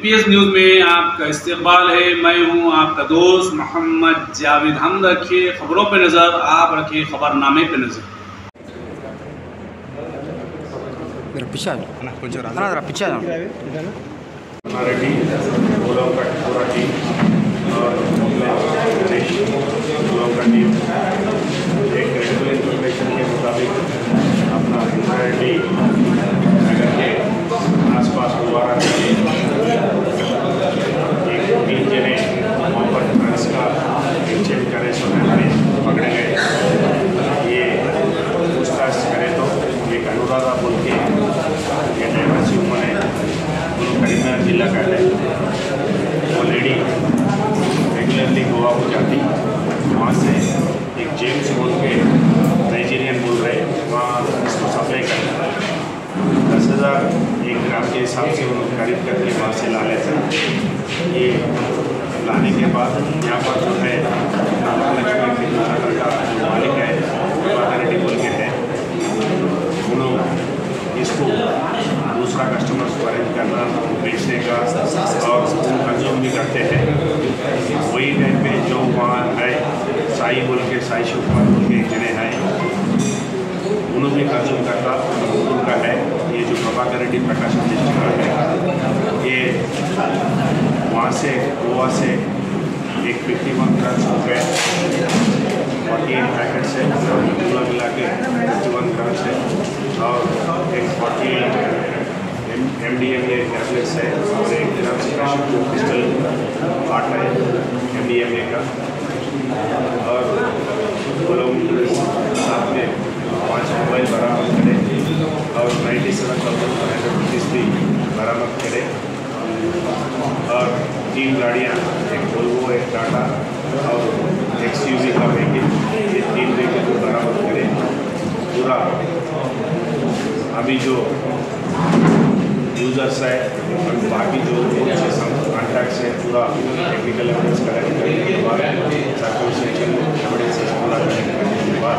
PS news में आपका इस्तकबाल है। मैं हूं आपका दोस्त मोहम्मद जावेद। हम रखिए खबरों पे नज़र, आप रखिए खबरनामे पे नज़र। रेड्डी गुलाम का पूरा टीम और गणेश गुलाम का टीम एक रेगुलर इन्फॉर्मेशन के मुताबिक अपना रेड्डी नगर के आसपास दोबारा एक 3 जने वहाँ पर ड्रग्स का एक्सचेंज करे सो में पकड़े गए। ये पूछताछ करें तो एक अनुराधा बोल के ये रहवासी उम्र है, करीमनगर जिला का है। वो लेडी रेगुलरली गोवा को जाती, वहाँ से एक जेम्स बोल के नाइजीरियन बोल रहे वहाँ इसको सप्लाई करता है। 10,000 1 ग्राम के हिसाब से उन्होंने खरीद करके वहाँ से ला लेते हैं। ये लाने के बाद यहाँ पर जो है महालक्ष्मी फिल्म का जो मालिक है रेड्डी बोल के है, उन्होंने इसको दूसरा कस्टमर्स को अरेंज करना, बेचने का और कंज्यूम भी करते हैं। वही टाइम पे जो वहाँ है साई बोल के, साई शिव कुमार बोल के एक जने हैं, उन्होंने भी कंज्यूम करता उनका है। ये जो प्रभाकर रेड्डी प्रकाशन डिस्ट्रिक्ट है, ये वहाँ से गोवा से एक 51 ग्राम हो गए, 48 पैकेट से पूरा मिला के 51 ग्राम से, और एक 48 MDMA टैबलेट्स है और 1 ग्राम से पिस्टल पार्ट है MDMA का। और साथ में 5 मोबाइल बरामद करे और 97,500 रुपीज़ भी बरामद करे और 3 गाड़ियाँ, एक वोल्वो, एक टाटा और एक XUV का व्हीकल, ये 3 व्हीकल को बरामद करे। पूरा अभी जो यूज़र्स है और बाकी जो कॉन्टैक्ट्स है, पूरा टेक्निकल एविडेंस कलेक्ट करने के बाद सर्कमस्टेंशियल एविडेंस पूरा कलेक्ट करने के बाद